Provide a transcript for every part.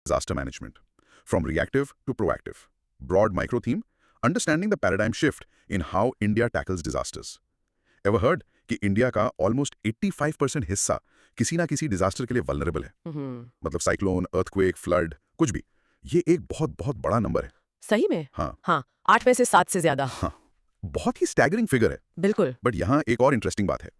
disaster management. From reactive to proactive. Broad micro theme, understanding the paradigm shift in how India tackles disasters. Ever heard कि India का almost 85% हिस्सा किसी ना किसी disaster के लिए वल्नरेबल है? मतलब साइक्लोन, अर्थक्वेक, फ्लड, कुछ भी। ये एक बहुत बहुत बड़ा नंबर है। सही में? हाँ। हाँ, 8 में से 7 से ज्यादा। हाँ, बहुत ही स्टैगरिंग फिगर है। बिल्कुल। बट यहाँ एक और इंटरेस्टिंग बात है।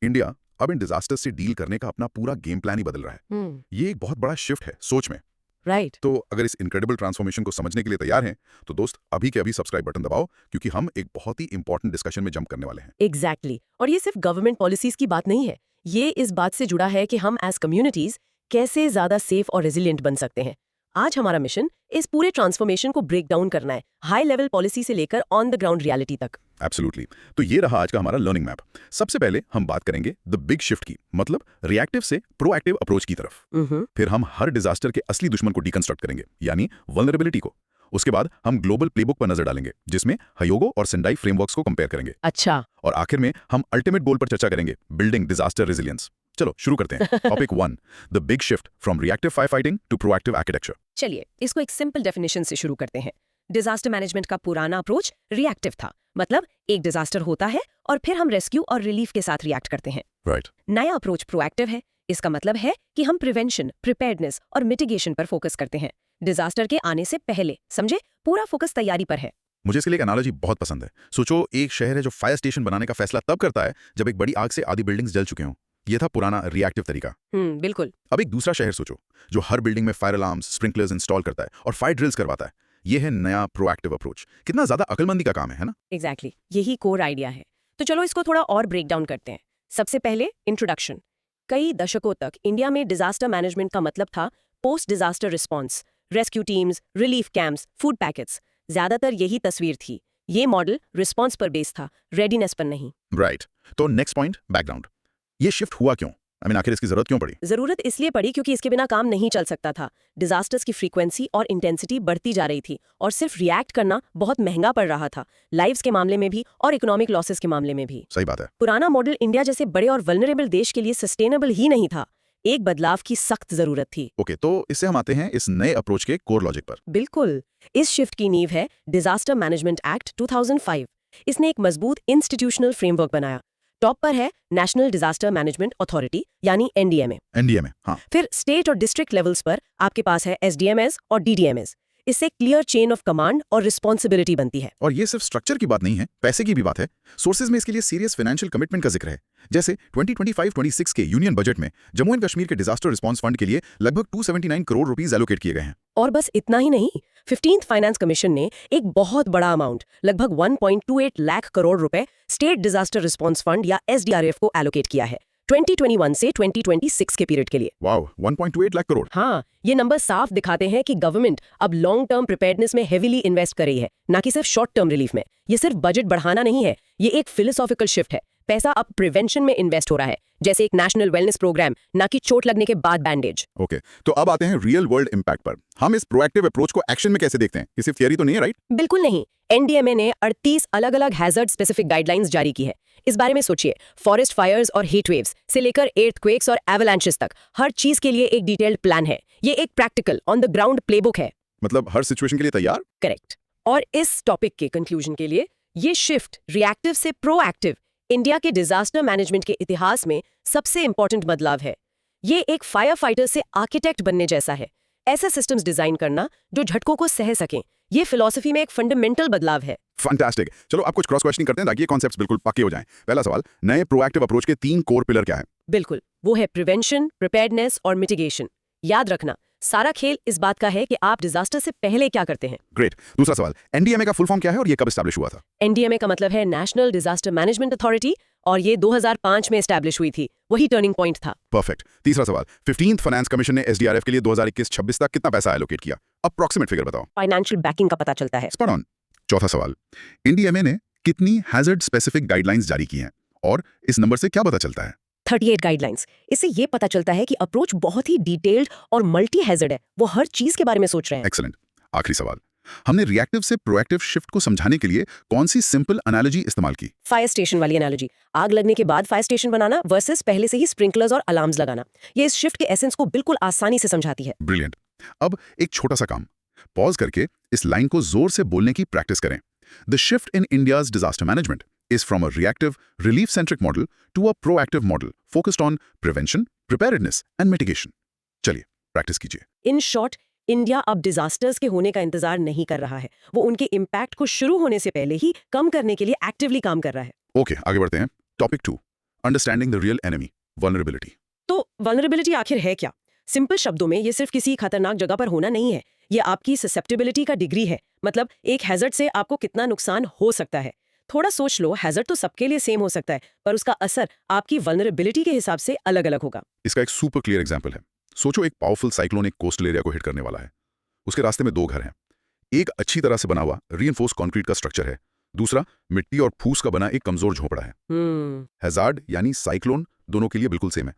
इंडिया अब इन डिजास्टर्स से डील करने का अपना पूरा गेम प्लान ही बदल रहा है। ये एक बहुत बड़ा शिफ्ट है सोच में। राइट। तो अगर इस इनक्रेडिबल ट्रांसफॉर्मेशन को समझने के लिए तैयार हैं, तो दोस्त अभी के अभी सब्सक्राइब बटन दबाओ, क्योंकि हम एक बहुत ही इंपॉर्टेंट डिस्कशन में जंप करने वाले हैं। एग्जैक्टली। और ये सिर्फ गवर्नमेंट पॉलिसीज की बात नहीं है, ये इस बात से जुड़ा है कि हम एज कम्युनिटीज कैसे ज्यादा सेफ और रेजिलिएंट बन सकते हैं। आज हमारा मिशन इस पूरे ट्रांसफॉर्मेशन को ब्रेक डाउन करना है, हाई लेवल पॉलिसी से लेकर ऑन द ग्राउंड रियलिटी तक। एब्सोल्युटली। तो ये रहा आज का हमारा लर्निंग मैप। सबसे पहले हम बात करेंगे द बिग शिफ्ट की, मतलब रिएक्टिव से प्रोएक्टिव अप्रोच की तरफ। फिर हम हर डिजास्टर के असली दुश्मन को डिकंस्ट्रक्ट करेंगे, यानी वल्नरेबिलिटी को। उसके बाद हम ग्लोबल प्लेबुक पर नजर डालेंगे, जिसमें हयोगो और सेंडाई फ्रेमवर्क्स को कंपेयर करेंगे। अच्छा। और आखिर में हम अल्टीमेट गोल पर चर्चा करेंगे, बिल्डिंग डिजास्टर रेजिलियंस। चलो शुरू करते हैं। Topic 1, the big shift from reactive fire fighting to proactive architecture. चलिए इसको एक सिंपल डेफिनेशन से शुरू करते हैं। डिजास्टर मैनेजमेंट का पुराना अप्रोच रिएक्टिव था, मतलब एक डिजास्टर होता है और फिर हम रेस्क्यू और रिलीफ के साथ रिएक्ट करते हैं। राइट। नया अप्रोच प्रोएक्टिव है। इसका मतलब है कि हम प्रिवेंशन, प्रिपेयर्डनेस और मिटिगेशन पर फोकस करते हैं, डिजास्टर के आने से पहले। समझे? पूरा फोकस तैयारी पर है। मुझे इसके लिए एक एनालॉजी बहुत पसंद है। सोचो, एक शहर है जो फायर स्टेशन बनाने का फैसला तब करता है जब एक बड़ी आग से आधी बिल्डिंग्स जल चुके हों। ये था पुराना रिएक्टिव तरीका। बिल्कुल। अब एक दूसरा शहर सोचो, जो हर बिल्डिंग में फायर अलार्म्स, स्प्रिंकलर्स इंस्टॉल करता है और फायर ड्रिल्स करवाता है। ये है नया प्रोएक्टिव अप्रोच। कितना ज्यादा अक्लमंदी का काम है ना? एग्जैक्टली, यही कोर आइडिया है। तो चलो इसको थोड़ा और ब्रेक डाउन करते हैं। सबसे पहले इंट्रोडक्शन। कई दशकों तक इंडिया में डिजास्टर मैनेजमेंट का मतलब था post disaster response, rescue teams, relief camps, food packets. ज्यादातर यही तस्वीर थी। ये मॉडल रिस्पॉन्स पर बेस्ड था, रेडीनेस पर नहीं। राइट। तो नेक्स्ट पॉइंट, बैकग्राउंड। ये शिफ्ट हुआ क्यों? आखिर इसकी जरूरत क्यों पड़ी? जरूरत इसलिए पड़ी क्योंकि इसके बिना काम नहीं चल सकता था। डिजास्टर्स की फ्रीक्वेंसी और इंटेंसिटी बढ़ती जा रही थी और सिर्फ रिएक्ट करना बहुत महंगा पड़ रहा था, लाइव्स के मामले में भी और इकोनॉमिक लॉसेस के मामले में भी। सही बात है। पुराना मॉडल इंडिया जैसे बड़े और वल्नरेबल देश के लिए सस्टेनेबल ही नहीं था। एक बदलाव की सख्त जरूरत थी। ओके, तो इससे हम आते हैं इस नए अप्रोच के कोर लॉजिक पर। बिल्कुल। इस शिफ्ट की नींव है डिजास्टर मैनेजमेंट एक्ट 2005। इसने एक मजबूत इंस्टीट्यूशनल फ्रेमवर्क बनाया। टॉप पर है नेशनल डिजास्टर मैनेजमेंट अथॉरिटी, यानी एनडीएमए। एनडीएमए, हाँ। फिर स्टेट और डिस्ट्रिक्ट लेवल्स पर आपके पास है एसडीएमएस और डीडीएमएस। इससे क्लियर चेन ऑफ कमांड और रिस्पॉन्सिबिलिटी बनती है। और ये सिर्फ स्ट्रक्चर की बात नहीं है, पैसे की भी बात है। सोर्सेज में इसके लिए सीरियस फाइनेंशियल कमिटमेंट का जिक्र है। जैसे 2025-26 के यूनियन बजट में जम्मू एंड कश्मीर के डिजास्टर रिस्पॉन्स फंड के लिए लगभग 279 करोड़ रुपीस एलोकेट किए गए हैं। और बस इतना ही नहीं, 15th फाइनेंस कमीशन ने एक बहुत बड़ा अमाउंट, लगभग 1.28 लाख करोड़ रुपए स्टेट डिजास्टर रिस्पॉन्स फंड या एसडीआरएफ को एलोकेट किया है 2021 से 2026 के पीरियड के लिए। वाओ, 1.28 लाख करोड़। हाँ, ये नंबर साफ दिखाते हैं कि गवर्नमेंट अब लॉन्ग टर्म प्रिपेयर्डनेस में हेवीली इन्वेस्ट कर रही है, ना कि सिर्फ शॉर्ट टर्म रिलीफ में। ये सिर्फ बजट बढ़ाना नहीं है, ये एक फिलोसॉफिकल शिफ्ट है। पैसा अब प्रिवेंशन में इन्वेस्ट हो रहा है, जैसे एक नेशनल वेलनेस प्रोग्राम, ना कि चोट लगने के बाद बैंडेज। ओके, तो अब आते हैं रियल वर्ल्ड इंपैक्ट पर। हम इस प्रोएक्टिव अप्रोच को एक्शन में कैसे देखते हैं? ये सिर्फ थियरी तो नहीं है, राइट? बिल्कुल नहीं। एनडीएमए ने 38 अलग-अलग हैजर्ड स्पेसिफिक गाइडलाइंस जारी की है। इस बारे में सोचिए, फॉरेस्ट फायर्स और हीट वेव्स से लेकर एर्थक्वेक्स और एवलांचेस तक, हर चीज के लिए एक डिटेल्ड प्लान है। ये एक practical on the ground playbook है। मतलब हर सिचुएशन के लिए तैयार। करेक्ट। और इस टॉपिक के कंक्लूजन के लिए ये शिफ्ट रिएक्टिव से प्रोएक्टिव इंडिया के डिजास्टर मैनेजमेंट के इतिहास में सबसे इंपॉर्टेंट बदलाव है। ये एक फायर फाइटर से आर्किटेक्ट बनने जैसा है। ऐसे सिस्टम्स डिजाइन करना जो झटकों को सह सकें, ये फिलॉसफी में एक फंडामेंटल बदलाव है। फैंटास्टिक। चलो अब कुछ क्रॉस क्वेश्चनिंग करते हैं ताकि ये कॉन्सेप्ट्स बिल्कुल पक्के हो जाएं। पहला सवाल, नए प्रोएक्टिव अप्रोच के 3 कोर पिलर क्या है? बिल्कुल, वो है प्रिवेंशन, प्रिपेयर्डनेस और मिटिगेशन। याद रखना, सारा खेल इस बात का है कि आप डिजास्टर से पहले क्या करते हैं। ग्रेट। दूसरा सवाल, एनडीएमए का फुल फॉर्म क्या है और ये कब एस्टैब्लिश हुआ था? एनडीएमए का मतलब है नेशनल डिजास्टर मैनेजमेंट अथॉरिटी, और ये 2005 में एस्टैब्लिश हुई थी। वही टर्निंग पॉइंट था। परफेक्ट। तीसरा सवाल, 15th फाइनेंस कमीशन ने एसडीआरएफ के लिए 2021-26 तक कितना पैसा एलोकेट किया? अप्रॉक्सीमेट फिगर बताओ। फाइनेंशियल बैकिंग का पता चलता है। Spot on. चौथा सवाल, एनडीएमए ने कितनी हैजर्ड स्पेसिफिक गाइडलाइंस जारी की हैं और इस नंबर से क्या पता चलता है? 38 गाइडलाइंस। इससे ये पता चलता है कि अप्रोच बहुत ही डिटेल्ड और मल्टी हैजर्ड है। वो हर चीज के बारे में सोच रहे हैं। एक्सीलेंट। आखिरी सवाल, हमने रिएक्टिव से प्रोएक्टिव शिफ्ट को समझाने के लिए कौन सी सिंपल एनालॉजी इस्तेमाल की? फायर स्टेशन वाली एनालॉजी। आग लगने के बाद फायर स्टेशन बनाना वर्सेस पहले से ही स्प्रिंकलर्स और अलार्म्स लगाना। ये इस शिफ्ट के एसेंस को बिल्कुल आसानी से समझाती है। ब्रिलियंट। अब एक छोटा सा काम, पॉज करके इस लाइन को जोर से बोलने की प्रैक्टिस करें। The shift in India's disaster management is from a reactive, relief-centric model to a proactive model focused on prevention, preparedness and mitigation. चलिए, प्रैक्टिस कीजिए। इन शॉर्ट, इंडिया अब डिजास्टर्स के होने का इंतजार नहीं कर रहा है, वो उनके इम्पैक्ट को शुरू होने से पहले ही कम करने के लिए एक्टिवली काम कर रहा है। ओके, आगे बढ़ते हैं। Topic 2, understanding the real enemy, vulnerability. तो वल्नरेबिलिटी आखिर है क्या? सिंपल शब्दों में ये सिर्फ किसी खतरनाक जगह पर होना नहीं है, ये आपकी ससेप्टेबिलिटी का डिग्री है। मतलब एक हैजर्ड से आपको कितना नुकसान हो सकता है। थोड़ा सोच लो, हैजर्ड तो सबके लिए सेम हो सकता है, पर उसका असर आपकी वल्नरेबिलिटी के हिसाब से अलग-अलग होगा। इसका एक सुपर क्लियर एग्जांपल है। सोचो एक पावरफुल साइक्लोन एक कोस्टल एरिया को हिट करने वाला है। उसके रास्ते में 2 घर हैं। एक अच्छी तरह से बना हुआ रीइंफोर्स्ड कंक्रीट का स्ट्रक्चर है, दूसरा मिट्टी और फूस का बना एक कमजोर झोपड़ा है। हैजार्ड यानी साइक्लोन दोनों के लिए बिल्कुल सेम है,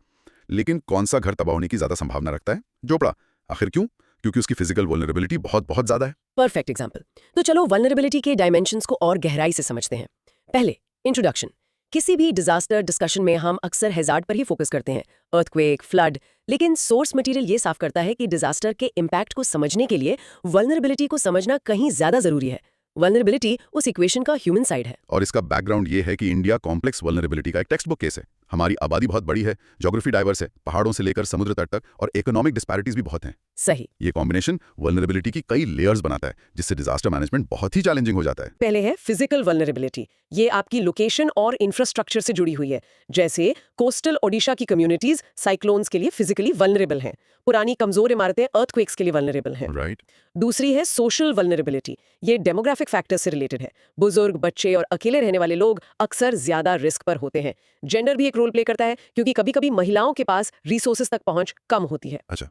लेकिन कौन सा घर तबाह होने की ज्यादा संभावना रखता है? झोपड़ा। आखिर क्यों? क्योंकि उसकी फिजिकल वल्नरेबिलिटी बहुत ज्यादा है। Perfect example. तो चलो वल्नरेबिलिटी के डायमेंशंस को और गहराई से समझते हैं। पहले इंट्रोडक्शन। किसी भी डिजास्टर डिस्कशन में हम अक्सर हैजार्ड पर ही फोकस करते हैं, अर्थक्वेक, फ्लड, लेकिन सोर्स मटेरियल ये साफ करता है कि डिजास्टर के इम्पैक्ट को समझने के लिए वल्नरेबिलिटी को समझना कहीं ज्यादा जरूरी है। वल्नरेबिलिटी उस इक्वेशन का ह्यूमन साइड है। और इसका बैकग्राउंड ये है कि इंडिया कॉम्प्लेक्स वल्नरेबिलिटी का एक टेक्स्ट बुक केस है। हमारी आबादी बहुत बड़ी है, ज्योग्राफी डाइवर्स है, पहाड़ों से लेकर समुद्र तट तक, और इकोनॉमिक डिस्पैरिटीज भी बहुत हैं। सही। ये कॉम्बिनेशन वल्नरेबिलिटी की कई लेयर्स बनाता है, जिससे डिजास्टर मैनेजमेंट बहुत ही चैलेंजिंग हो जाता है। पहले है फिजिकल वल्नरेबिलिटी। ये आपकी लोकेशन और इंफ्रास्ट्रक्चर से जुड़ी हुई है। जैसे कोस्टल ओडिशा की कम्युनिटीज साइक्लोन्स के लिए फिजिकली वल्नरेबल हैं, पुरानी कमजोर इमारतें अर्थक्वेक्स के लिए वल्नरेबल हैं। राइट। दूसरी है सोशल वल्नरेबिलिटी। ये डेमोग्राफिक फैक्टर्स से रिलेटेड है। बुजुर्ग, बच्चे और अकेले रहने वाले लोग अक्सर ज्यादा रिस्क पर होते हैं। जेंडर भी एक रोल प्ले करता है, क्योंकि कभी-कभी महिलाओं के पास रिसोर्सेज तक पहुंच कम होती है। अच्छा,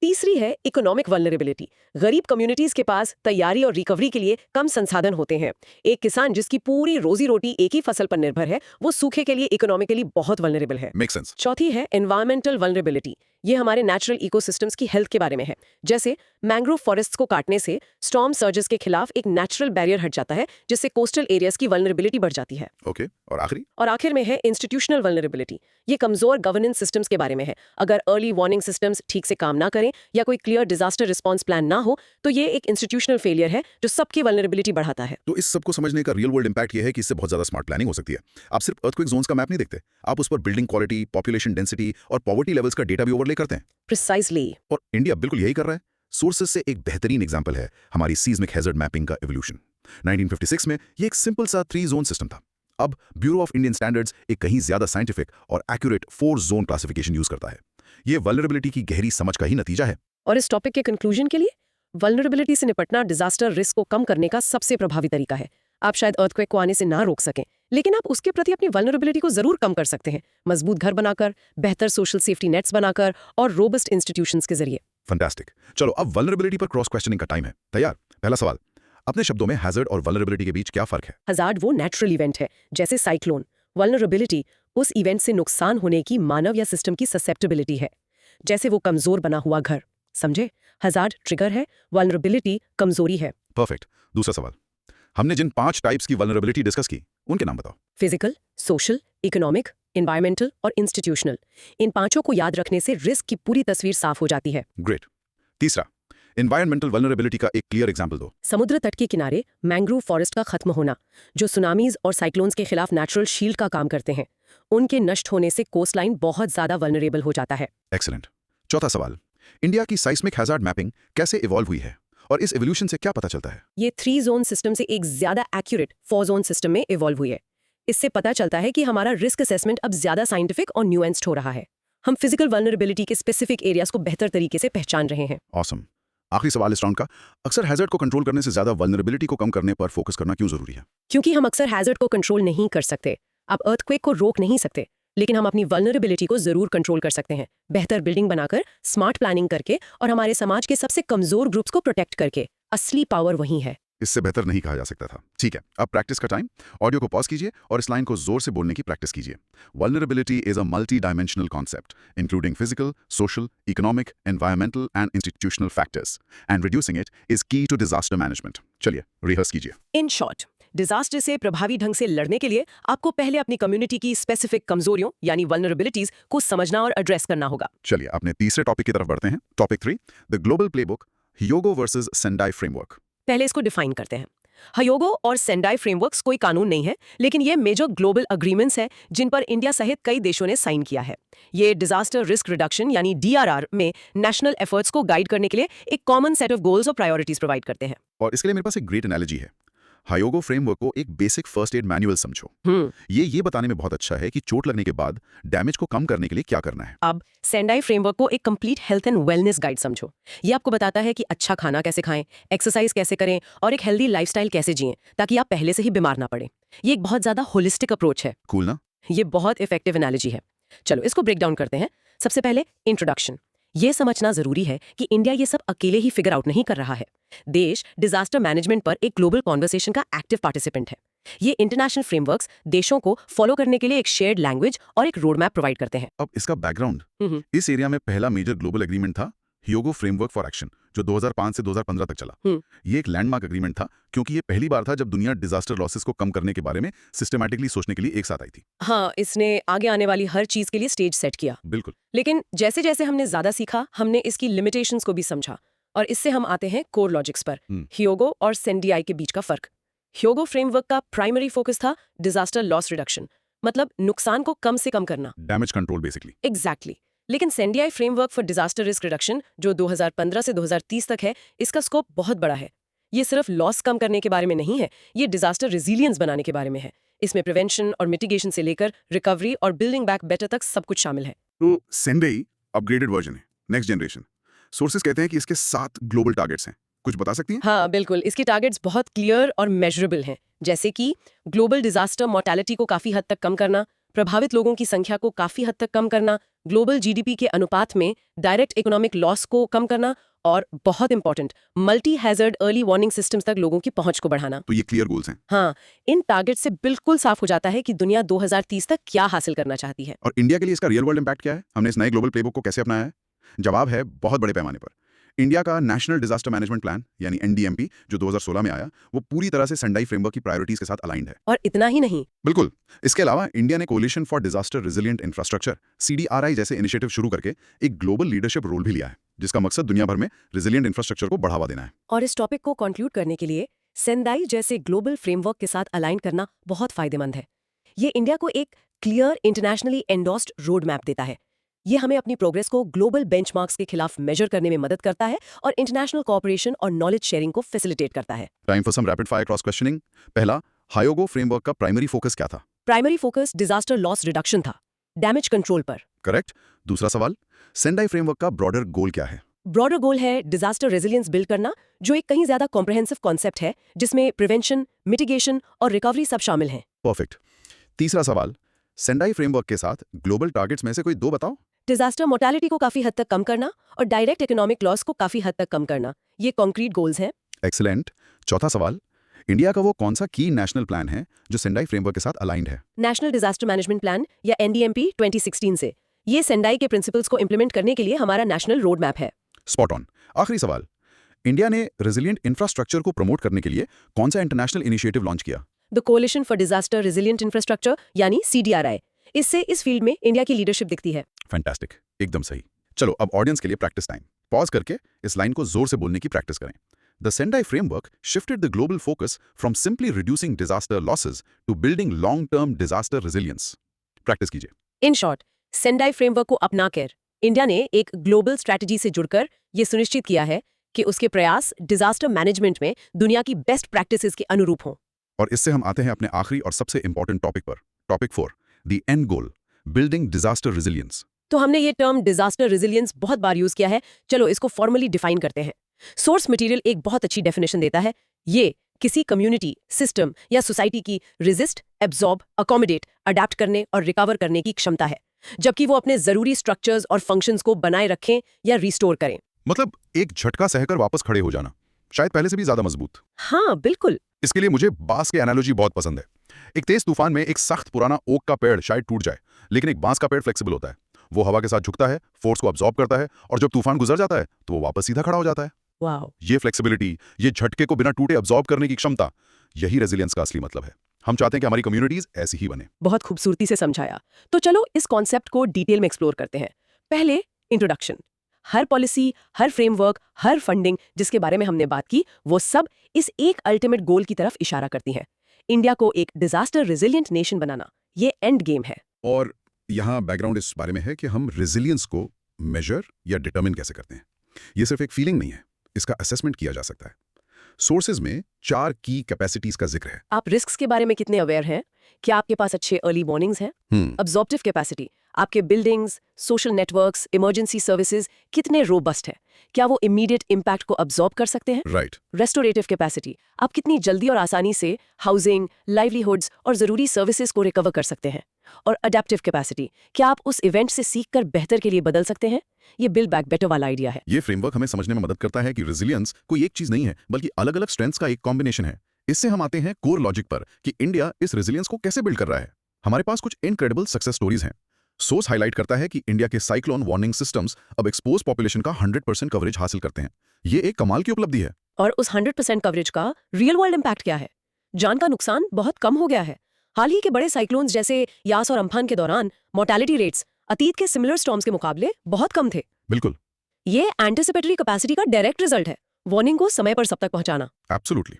तीसरी है इकोनॉमिक वल्नरेबिलिटी। गरीब कम्युनिटीज के पास तैयारी और रिकवरी के लिए कम संसाधन होते हैं। एक किसान जिसकी पूरी रोजी रोटी एक ही फसल पर निर्भर है, वो सूखे के लिए इकोनॉमिकली बहुत वल्नरेबल है। Make sense. चौथी है एनवायरमेंटल वल्नरेबिलिटी। ये हमारे नेचुरल इकोसिस्टम्स की हेल्थ के बारे में है। जैसे मैंग्रोव फॉरेस्ट्स को काटने से स्टॉर्म सर्जेस के खिलाफ एक नेचुरल बैरियर हट जाता है, जिससे कोस्टल एरियाज की वल्नरेबिलिटी बढ़ जाती है। ओके, और आखिरी? और आखिर में है इंस्टीट्यूशनल वल्नरेबिलिटी। ये कमजोर गवर्नेंस सिस्टम्स के बारे में है। अगर अर्ली वार्निंग सिस्टम्स ठीक से काम ना करें या कोई क्लियर डिजास्टर रिस्पांस प्लान ना हो, तो ये एक इंस्टीट्यूशनल फेलियर है जो सबकी वल्नरेबिलिटी बढ़ाता है। तो इस सबको समझने का रियल वर्ल्ड इंपैक्ट ये है कि इससे बहुत ज्यादा स्मार्ट प्लानिंग हो सकती है। आप सिर्फ अर्थक्वेक जोन्स का मैप नहीं देखते, आप उस पर बिल्डिंग क्वालिटी, पॉपुलेशन डेंसिटी और पॉवर्टी लेवल्स का डेटा भी ओवरले करते हैं। प्रिसाइसली। और इंडिया बिल्कुल यही कर रहा है। सोर्सेज से एक बेहतरीन एग्जांपल है हमारी सीस्मिक हैजर्ड मैपिंग का एवोल्यूशन। 1956 में ये एक सिंपल सा 3 जोन सिस्टम था। अब ब्यूरो ऑफ इंडियन स्टैंडर्ड्स एक कहीं ज्यादा साइंटिफिक और एक्यूरेट 4 जोन क्लासिफिकेशन यूज करता है। ये वल्नरेबिलिटी की गहरी समझ का ही नतीजा है। और इस टॉपिक के कंक्लूजन के लिए, वल्नरेबिलिटी से निपटना डिजास्टर रिस्क को कम करने का सबसे प्रभावी तरीका है। आप शायद अर्थक्वेक को आने से ना रोक सकें, लेकिन आप उसके प्रति अपनी वल्नरेबिलिटी को जरूर कम कर सकते हैं, मजबूत घर बनाकर, बेहतर सोशल सेफ्टी नेट्स बनाकर और रोबस्ट इंस्टीट्यूशंस के जरिए। फैंटास्टिक। चलो अब वल्नरेबिलिटी पर क्रॉस क्वेश्चनिंग का टाइम है। तैयार? पहला सवाल, अपने शब्दों में हैजर्ड और वल्नरेबिलिटी के बीच क्या फर्क है? हजार्ड वो नेचुरल इवेंट है, जैसे साइक्लोन। वल्नरेबिलिटी उस इवेंट से नुकसान होने की मानव या सिस्टम की ससेप्टेबिलिटी है, जैसे वो कमजोर बना हुआ घर। समझे? हजार्ड ट्रिगर है, वल्नरेबिलिटी कमजोरी है। परफेक्ट। दूसरा सवाल, हमने जिन 5 टाइप्स की वल्नरेबिलिटी डिस्कस की, उनके नाम बताओ। फिजिकल, सोशल, इकोनॉमिक, एनवायरमेंटल और इंस्टीट्यूशनल। इन 5 को याद रखने से रिस्क की पूरी तस्वीर साफ हो जाती है। ग्रेट। तीसरा, एनवायरमेंटल वल्नरेबिलिटी का एक क्लियर एग्जांपल दो। समुद्र तट के किनारे मैंग्रोव फॉरेस्ट का खत्म होना, जो सुनामीज और साइक्लोन्स के खिलाफ नेचुरल शील्ड का काम करते हैं। उनके नष्ट होने से कोस्टलाइन बहुत ज्यादा वल्नरेबल हो जाता है। एक्सीलेंट। चौथा सवाल, इंडिया की साइस्मिक हैजार्ड मैपिंग कैसे इवॉल्व हुई है और इस एवोल्यूशन से क्या पता चलता है? ये 3 जोन सिस्टम से एक ज्यादा एक्यूरेट 4 जोन सिस्टम में इवॉल्व हुई है। इससे पता चलता है कि हमारा रिस्क असेसमेंट अब ज्यादा साइंटिफिक और न्यूएंस्ड हो रहा है। हम फिजिकल वल्नरेबिलिटी के स्पेसिफिक एरियाज को बेहतर तरीके से पहचान रहे हैं। ऑसम। आखिरी सवाल इस राउंड का, अक्सर हैजर्ड को कंट्रोल करने से ज्यादा वल्नरेबिलिटी को कम करने पर फोकस करना क्यों जरूरी है? क्योंकि हम अक्सर हैजर्ड को कंट्रोल नहीं कर सकते। आप अर्थक्वेक को रोक नहीं सकते, लेकिन हम अपनी वल्नरेबिलिटी को जरूर कंट्रोल कर सकते हैं, बेहतर बिल्डिंग बनाकर, स्मार्ट प्लानिंग करके और हमारे समाज के सबसे कमजोर ग्रुप्स को प्रोटेक्ट करके। असली पावर वही है। इससे बेहतर नहीं कहा जा सकता था। ठीक है, अब प्रैक्टिस का टाइम। ऑडियो को पॉज कीजिए और इस लाइन को जोर से बोलने की प्रैक्टिस कीजिए। Vulnerability is a multi dimensional concept including physical, social, economic, environmental and institutional factors, and reducing it is की टू डिजास्टर मैनेजमेंट। चलिए रिहर्स कीजिए। इन शॉर्ट, डिजास्टर से प्रभावी ढंग से लड़ने के लिए आपको पहले अपनी कम्युनिटी की स्पेसिफिक कमजोरियों यानी वल्नरेबिलिटीज को समझना और एड्रेस करना होगा। चलिए अपने तीसरे टॉपिक की तरफ बढ़ते हैं। Topic 3, the global playbook, Hyogo versus Sendai framework. पहले इसको डिफाइन करते हैं। हयोगो और सेंडाई फ्रेमवर्क्स कोई कानून नहीं है, लेकिन ये मेजर ग्लोबल अग्रीमेंट्स हैं जिन पर इंडिया सहित कई देशों ने साइन किया है। ये डिजास्टर रिस्क रिडक्शन यानी डीआरआर में नेशनल एफर्ट्स को गाइड करने के लिए एक कॉमन सेट ऑफ गोल्स और प्रायोरिटीज प्रोवाइड करते हैं। और इसके लिए मेरे पास एक ग्रेट एनालॉजी है। हयोगो फ्रेमवर्क को एक बेसिक फर्स्ट एड मैनुअल समझो। ये बताने में बहुत अच्छा है कि चोट लगने के बाद डैमेज को कम करने के लिए क्या करना है। अब सेंडाई फ्रेमवर्क को एक complete health and wellness guide समझो। ये आपको बताता है कि अच्छा खाना कैसे खाएं, एक्सरसाइज कैसे करें और एक हेल्दी लाइफस्टाइल कैसे जिएं ताकि आप पहले से ही बीमार ना पड़े। ये एक बहुत ज्यादा होलिस्टिक अप्रोच है। कूल ना? ये बहुत इफेक्टिव एनालॉजी है। चलो इसको ब्रेक डाउन करते हैं। सबसे पहले इंट्रोडक्शन। ये समझना जरूरी है कि इंडिया ये सब अकेले ही फिगर आउट नहीं कर रहा है। देश डिजास्टर मैनेजमेंट पर एक ग्लोबल कॉन्वर्सेशन का एक्टिव पार्टिसिपेंट है। ये इंटरनेशनल फ्रेमवर्क्स देशों को फॉलो करने के लिए एक शेयर्ड लैंग्वेज और एक रोड मैप प्रोवाइड करते हैं। अब इसका बैकग्राउंड, इस एरिया में पहला मेजर ग्लोबल एग्रीमेंट था ह्योगो फ्रेमवर्क फॉर एक्शन, जो 2005 से 2015 तक चला। ये एक लैंडमार्क एग्रीमेंट था क्योंकि ये पहली बार था जब दुनिया डिजास्टर लॉसेस को कम करने के बारे में सिस्टमैटिकली सोचने के लिए एक साथ आई थी। हाँ, इसने आगे आने वाली हर चीज के लिए स्टेज सेट किया। बिल्कुल। लेकिन जैसे जैसे हमने ज्यादा सीखा, हमने इसकी लिमिटेशंस को भी समझा और इससे हम आते हैं कोर लॉजिक्स पर, ह्योगो और सेंडीआई के बीच का फर्क। ह्योगो फ्रेमवर्क का प्राइमरी फोकस था डिजास्टर लॉस रिडक्शन, मतलब नुकसान को कम से कम करना, डैमेज कंट्रोल बेसिकली। एग्जैक्टली। लेकिन Sendai framework for disaster risk reduction जो 2015 से 2030 तक है, इसका स्कोप बहुत बड़ा है। ये सिर्फ लॉस कम करने के बारे में नहीं है, ये डिजास्टर रेजिलियंस बनाने के बारे में है। इसमें प्रिवेंशन और मिटिगेशन से लेकर रिकवरी और बिल्डिंग बैक बेटर तक सब कुछ शामिल है। तो सेंडाई अपग्रेडेड वर्जन है, नेक्स्ट जनरेशन। सोर्सेस कहते हैं कि इसके 7 ग्लोबल टारगेट्स हैं। कुछ बता सकती हैं? हाँ बिल्कुल, इसके टारगेट्स बहुत क्लियर और मेजरेबल हैं, जैसे कि ग्लोबल डिजास्टर मोर्टेलिटी को काफी हद तक कम करना, प्रभावित लोगों की संख्या को काफी हद तक कम करना, ग्लोबल जीडीपी के अनुपात में डायरेक्ट इकोनॉमिक लॉस को कम करना और बहुत important multi hazard early warning systems तक लोगों की पहुंच को बढ़ाना। तो ये क्लियर गोल्स हैं। हाँ, इन टारगेट से बिल्कुल साफ हो जाता है कि दुनिया 2030 तक क्या हासिल करना चाहती है। और इंडिया के लिए इसका रियल वर्ल्ड इंपैक्ट क्या है? हमने इस नए ग्लोबल प्लेबुक को कैसे अपनाया है? जवाब है बहुत बड़े पैमाने पर। इंडिया का नेशनल डिजास्टर मैनेजमेंट प्लान यानी एनडीएमपी जो 2016 में आया, वो पूरी तरह से सेंडाई फ्रेमवर्क की प्रायोरिटीज के साथ अलाइंड है। और इतना ही नहीं, बिल्कुल। इसके अलावा इंडिया ने coalition for disaster resilient infrastructure CDRI जैसे इनिशिएटिव शुरू करके एक ग्लोबल लीडरशिप रोल भी लिया है, जिसका मकसद दुनिया भर में रेजिलिएंट इंफ्रास्ट्रक्चर को बढ़ावा देना है। और इस टॉपिक को कंक्लूड करने के लिए सेंडाई जैसे ग्लोबल फ्रेमवर्क के साथ अलाइन करना बहुत फायदेमंद है। ये इंडिया को एक clear internationally endorsed road map देता है। ये हमें अपनी प्रोग्रेस को ग्लोबल बेंचमार्क्स के खिलाफ मेजर करने में मदद करता है और इंटरनेशनल कोऑपरेशन और नॉलेज शेयरिंग को फैसिलिटेट करता है। Time for some rapid fire cross questioning. पहला, हयोगो फ्रेमवर्क का प्राइमरी फोकस क्या था? Primary focus disaster loss reduction था, डैमेज कंट्रोल पर। करेक्ट। दूसरा सवाल, सेंडाई फ्रेमवर्क का ब्रॉडर गोल क्या है? ब्रॉडर गोल है डिजास्टर रेजिलियंस बिल्ड करना, जो एक कहीं ज्यादा कॉम्प्रिहेंसिव कॉन्सेप्ट है जिसमें प्रिवेंशन, मिटिगेशन और रिकवरी सब शामिल हैं। परफेक्ट। तीसरा सवाल, सेंडाई फ्रेमवर्क के साथ ग्लोबल टारगेट्स में से कोई 2 बताओ। डिजास्टर मोर्टेलिटी को काफी हद तक कम करना और डायरेक्ट इकोनॉमिक लॉस को काफी हद तक कम करना, ये कॉन्क्रीट गोल्स हैं। एक्सीलेंट। चौथा सवाल, इंडिया का वो कौन सा की नेशनल प्लान है जो सेंडाई फ्रेमवर्क के साथ अलाइंड है? नेशनल डिजास्टर मैनेजमेंट प्लान या एनडीएमपी 2016 से। ये सेंडाई के प्रिंसिपल्स को इंप्लीमेंट करने के लिए हमारा नेशनल रोड मैप है। Spot on. आखिरी सवाल, इंडिया ने रेजिलिएंट इंफ्रास्ट्रक्चर को प्रमोट करने के लिए कौन सा इंटरनेशनल इनिशिएटिव लॉन्च किया? The coalition for disaster resilient infrastructure यानी सीडीआरआई। इससे इस फील्ड में इंडिया की लीडरशिप दिखती है। फैंटास्टिक, एकदम सही। चलो अब ऑडियंस के लिए प्रैक्टिस टाइम। पॉज करके इस लाइन को जोर से बोलने की प्रैक्टिस करें। The Sendai framework shifted the global focus from simply reducing disaster losses to building long-term disaster resilience. Practice कीजिए। इन शॉर्ट, सेंडाई फ्रेमवर्क को अपनाकर इंडिया ने एक ग्लोबल स्ट्रैटेजी से जुड़कर ये सुनिश्चित किया है कि उसके प्रयास डिजास्टर मैनेजमेंट में दुनिया की बेस्ट प्रैक्टिसेस के अनुरूप हों। और इससे हम आते हैं अपने आखिरी और सबसे इंपॉर्टेंट टॉपिक पर। Topic 4, the end goal, building disaster resilience. तो हमने ये टर्म डिजास्टर रेजिलियंस बहुत बार यूज किया है। चलो इसको फॉर्मली डिफाइन करते हैं। सोर्स मटेरियल एक बहुत अच्छी डेफिनेशन देता है। ये किसी कम्युनिटी, सिस्टम या सोसाइटी की रेजिस्ट, एब्जॉर्ब, अकोमोडेट, अडेप्ट करने और रिकवर करने की क्षमता है, जबकि वो अपने जरूरी स्ट्रक्चर्स और फंक्शंस को बनाए रखें या रिस्टोर करें। मतलब एक झटका सहकर वापस खड़े हो जाना, शायद पहले से भी ज्यादा मजबूत। हाँ बिल्कुल। इसके लिए मुझे बांस के एनालॉजी बहुत पसंद है। एक तेज तूफान में एक सख्त पुराना ओक का पेड़ शायद टूट जाए, लेकिन एक बांस का पेड़ फ्लेक्सिबल होता है। वो हवा के साथ झुकता है, फोर्स को अब्सॉर्ब करता है, और जब तूफान गुजर जाता है तो वो वापस सीधा खड़ा हो जाता है। वाओ। ये फ्लेक्सिबिलिटी, ये झटके को बिना टूटे अब्सॉर्ब करने की क्षमता, यही रेजिलियंस का असली मतलब है। हम चाहते हैं कि हमारी कम्युनिटीज ऐसी ही बने। बहुत खूबसूरती से समझाया। तो चलो इस कॉन्सेप्ट को डिटेल में एक्सप्लोर करते हैं। पहले इंट्रोडक्शन। हर पॉलिसी, हर फ्रेमवर्क, हर फंडिंग जिसके बारे में हमने बात की, वो सब इस एक अल्टीमेट गोल की तरफ इशारा करती हैं। इंडिया को एक डिजास्टर रेजिलिएंट नेशन बनाना, ये एंड गेम है। और यहाँ बैकग्राउंड इस बारे में है कि हम रेजिलियंस को मेजर या डिटर्मिन कैसे करते हैं। ये सिर्फ एक फीलिंग नहीं है, इसका असेसमेंट किया जा सकता है। सोर्सेज में 4 की कैपेसिटीज का जिक्र है। आप रिस्क्स के बारे में कितने अवेयर हैं? क्या आपके पास अच्छे अर्ली वार्निंग्स हैं? अब्जॉर्प्टिव कैपेसिटी, आपके buildings, social networks, emergency services कितने रोबस्ट है? क्या वो इमीडिएट इम्पैक्ट को अब्जॉर्ब कर सकते हैं? राइट। रेस्टोरेटिव कैपेसिटी, आप कितनी जल्दी और आसानी से हाउसिंग, लाइवलीहुड्स और जरूरी सर्विसेज को रिकवर कर सकते हैं? और अडेप्टिव कैपेसिटी, क्या आप उस इवेंट से सीखकर बेहतर के लिए बदल सकते हैं? ये बिल्ड बैक बेटर वाला आइडिया है। ये फ्रेमवर्क हमें समझने में मदद करता है कि रेजिलियंस कोई एक चीज नहीं है, बल्कि अलग-अलग स्ट्रेंथ्स का एक कॉम्बिनेशन है। इससे हम आते हैं कोर लॉजिक पर कि इंडिया इस रेजिलियंस को कैसे बिल्ड कर रहा है। हमारे पास कुछ इनक्रेडिबल सक्सेस स्टोरीज हैं। सोर्स हाईलाइट करता है कि इंडिया के साइक्लोन वार्निंग सिस्टम्स अब एक्सपोज पॉपुलेशन का 100% कवरेज हासिल करते हैं। ये एक कमाल की उपलब्धि है। और उस 100% कवरेज का रियल वर्ल्ड इम्पैक्ट क्या है? जान का नुकसान बहुत कम हो गया है। हाल ही के बड़े साइक्लोन्स जैसे यास और अम्फान के दौरान मोर्टेलिटी रेट्स अतीत के सिमिलर स्टॉर्म्स के मुकाबले बहुत कम थे। बिल्कुल। ये एंटिसिपेटरी कैपेसिटी का डायरेक्ट रिजल्ट है, वार्निंग को समय पर सब तक पहुंचाना। एब्सोल्युटली।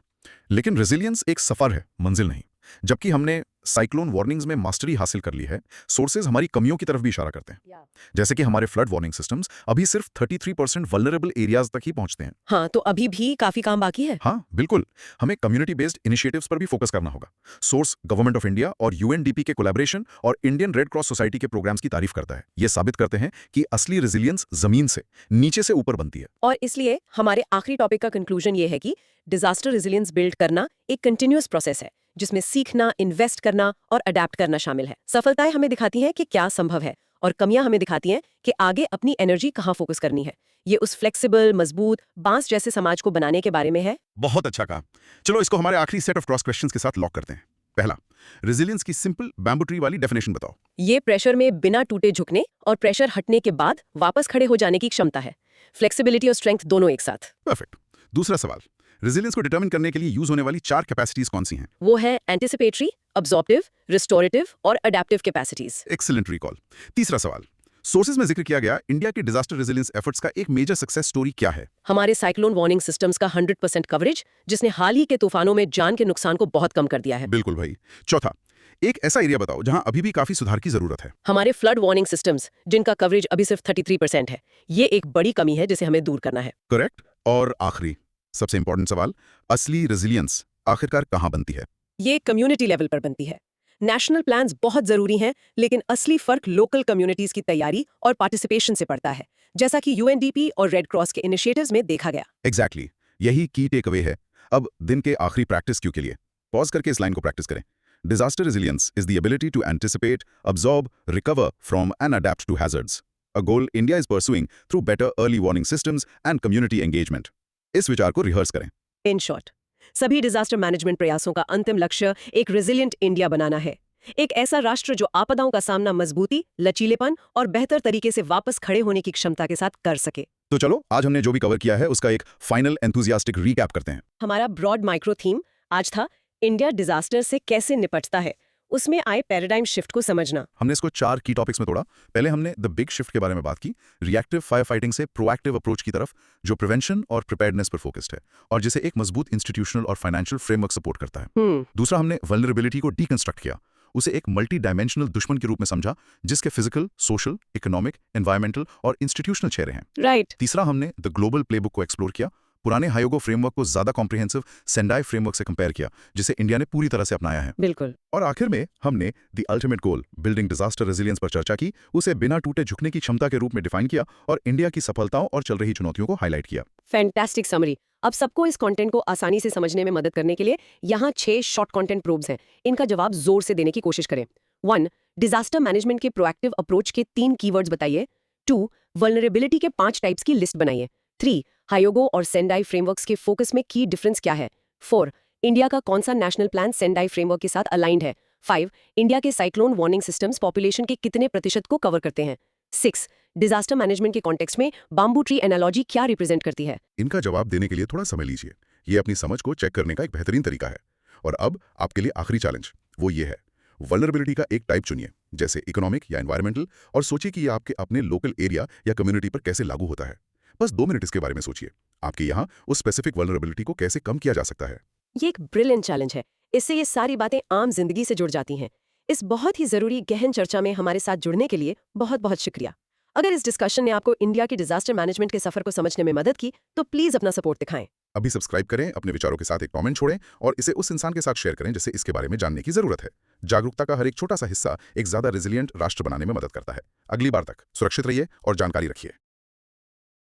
लेकिन रेजिलियंस एक सफर है, मंजिल नहीं। जबकि हमने साइक्लोन वार्निंग्स में मास्टरी हासिल कर ली है, सोर्सेज हमारी कमियों की तरफ भी इशारा करते हैं। जैसे कि हमारे फ्लड वार्निंग सिस्टम्स अभी सिर्फ 33% वल्नरेबल एरियाज तक ही पहुंचते हैं। हाँ, तो अभी भी काफी काम बाकी है। हाँ बिल्कुल। हमें कम्युनिटी बेस्ड इनिशिएटिव्स पर भी फोकस करना होगा। सोर्स गवर्नमेंट ऑफ इंडिया और यूएनडीपी के कोलैबोरेशन और इंडियन रेड क्रॉस सोसाइटी के प्रोग्राम्स की तारीफ करता है। ये साबित करते हैं कि असली रेजिलियंस जमीन से, नीचे से ऊपर बनती है। और इसलिए हमारे आखिरी टॉपिक का कंक्लूजन ये है कि डिजास्टर रेजिलियंस बिल्ड करना एक कंटिन्यूअस प्रोसेस है, जिसमें सीखना, इन्वेस्ट करना और अडेप्ट करना शामिल है। सफलताएं हमें दिखाती हैं कि क्या संभव है, और कमियां हमें दिखाती हैं कि आगे अपनी एनर्जी कहाँ फोकस करनी है। ये उस फ्लेक्सिबल, मजबूत, बांस जैसे समाज को बनाने के बारे में है। बहुत अच्छा कहा। चलो इसको हमारे आखिरी सेट ऑफ क्रॉस क्वेश्चंस के साथ लॉक करते हैं। पहला, रेजिलियंस की सिंपल बैम्बू ट्री वाली डेफिनेशन बताओ। ये प्रेशर में बिना टूटे झुकने और प्रेशर हटने के बाद वापस खड़े हो जाने की क्षमता है। फ्लेक्सिबिलिटी और स्ट्रेंथ दोनों एक साथ। परफेक्ट। दूसरा सवाल, रेजिलियंस को डिटरमिन करने के लिए यूज होने वाली 4 कैपेसिटीज कौन सी हैं? वो है एंटिसिपेटरी, अब्जॉर्प्टिव, रिस्टोरेटिव और अडेप्टिव कैपेसिटीज। Excellent recall. तीसरा सवाल, सोर्सेज में जिक्र किया गया इंडिया के डिजास्टर रेजिलियंस एफर्ट्स का एक मेजर सक्सेस स्टोरी क्या है? हमारे साइक्लोन वार्निंग सिस्टम्स का 100% कवरेज, जिसने हाल ही के तूफानों में जान के नुकसान को बहुत कम कर दिया है। बिल्कुल भाई। चौथा, एक ऐसा एरिया बताओ जहां अभी भी काफी सुधार की जरूरत है। हमारे फ्लड वार्निंग सिस्टम्स, जिनका कवरेज अभी सिर्फ 33% है। ये एक बड़ी कमी है जिसे हमें दूर करना है। करेक्ट। और आखिरी, सबसे इंपॉर्टेंट सवाल, असली रेजिलियंस आखिरकार कहां बनती है? ये कम्युनिटी लेवल पर बनती है। नेशनल प्लान्स बहुत जरूरी हैं, लेकिन असली फर्क लोकल कम्युनिटीज की तैयारी और पार्टिसिपेशन से पड़ता है, जैसा कि यूएनडीपी और रेड क्रॉस के इनिशिएटिव्स में देखा गया। एग्जैक्टली। यही की टेक अवे है। अब दिन के आखिरी प्रैक्टिस क्यू के लिए पॉज करके इस लाइन को प्रैक्टिस करें। Disaster resilience is the ability to anticipate, absorb, recover from and adapt to hazards, a goal India is pursuing through better early warning systems and community engagement. इस विचार को rehearse करें। In short, सभी disaster management प्रयासों का अंतिम लक्ष्य एक रेजिलिएंट इंडिया बनाना है। एक ऐसा राष्ट्र जो आपदाओं का सामना मजबूती, लचीलेपन और बेहतर तरीके से वापस खड़े होने की क्षमता के साथ कर सके। तो चलो आज हमने जो भी कवर किया है उसका एक फाइनल एंथुसियास्टिक रीकैप करते हैं। हमारा ब्रॉड माइक्रो थीम आज था इंडिया डिजास्टर से कैसे निपटता है, उसमें आए पैराडाइम शिफ्ट को समझना। हमने इसको 4 की टॉपिक्स में तोड़ा। पहले हमने द बिग शिफ्ट के बारे में बात की, रिएक्टिव फायर फाइटिंग से प्रोएक्टिव अप्रोच की तरफ, जो प्रिवेंशन और प्रिपेयर्डनेस पर फोकस्ड है और जिसे एक मजबूत इंस्टीट्यूशनल और फाइनेंशियल फ्रेमवर्क सपोर्ट करता है। दूसरा, हमने वल्नरेबिलिटी को डीकंस्ट्रक्ट किया, उसे एक मल्टी डायमेंशनल दुश्मन के रूप में समझा जिसके फिजिकल, सोशल, इकोनॉमिक, एनवायरमेंटल और इंस्टीट्यूशनल चेहरे हैं। राइट। तीसरा, हमने द ग्लोबल प्लेबुक को एक्सप्लोर किया, पुराने हायोगो फ्रेमवर्क को ज्यादा कॉम्प्रिहेंसिव सेंडाई फ्रेमवर्क से कंपेयर किया, जिसे इंडिया ने पूरी तरह से अपनाया है। बिल्कुल। और आखिर में हमने the ultimate goal, building disaster resilience पर चर्चा की, उसे बिना टूटे झुकने की क्षमता के रूप में डिफाइन किया और इंडिया की सफलताओं और चल रही चुनौतियों को हाईलाइट किया। Fantastic summary. अब सबको इस कंटेंट को आसानी से समझने में मदद करने के लिए यहाँ 6 शॉर्ट कंटेंट प्रोब्स हैं। इनका जवाब जोर से देने की कोशिश करें। 1. डिजास्टर मैनेजमेंट के प्रोएक्टिव अप्रोच के 3 कीवर्ड्स बताइए। 2. वल्नरेबिलिटी के 5 टाइप्स की लिस्ट बनाइए। 3. हायोगो और सेंडाई फ्रेमवर्क्स के फोकस में की डिफरेंस क्या है। 4. इंडिया का कौन सा नेशनल प्लान सेंडाई फ्रेमवर्क के साथ अलाइंड है। 5. इंडिया के साइक्लोन वार्निंग सिस्टम्स पॉपुलेशन के कितने प्रतिशत को कवर करते हैं। 6. डिजास्टर मैनेजमेंट के कॉन्टेक्स्ट में बाम्बू ट्री एनालॉजी क्या रिप्रेजेंट करती है। इनका जवाब देने के लिए थोड़ा समय लीजिए। ये अपनी समझ को चेक करने का एक बेहतरीन तरीका है। और अब आपके लिए आखिरी चैलेंज वो ये है, वल्नरेबिलिटी का एक टाइप चुनिए, जैसे इकोनॉमिक या एनवायरमेंटल, और सोचिए कि ये आपके अपने लोकल एरिया या कम्युनिटी पर कैसे लागू होता है। बस 2 मिनट इसके बारे में सोचिए। आपके यहाँ उस स्पेसिफिक वल्नरेबिलिटी को कैसे कम किया जा सकता है। ये एक ब्रिलियंट चैलेंज है। इससे ये सारी बातें आम जिंदगी से जुड़ जाती हैं। इस बहुत ही जरूरी गहन चर्चा में हमारे साथ जुड़ने के लिए बहुत बहुत शुक्रिया। अगर इस डिस्कशन ने आपको इंडिया की डिजास्टर मैनेजमेंट के सफर को समझने में मदद की तो प्लीज अपना सपोर्ट दिखाएं। अभी सब्सक्राइब करें, अपने विचारों के साथ एक कमेंट छोड़ें और इसे उस इंसान के साथ शेयर करें जिसे इसके बारे में जानने की जरूरत है। जागरूकता का हर एक छोटा सा हिस्सा एक ज्यादा रेजिलिएंट राष्ट्र बनाने में मदद करता है। अगली बार तक सुरक्षित रहिए और जानकारी रखिए।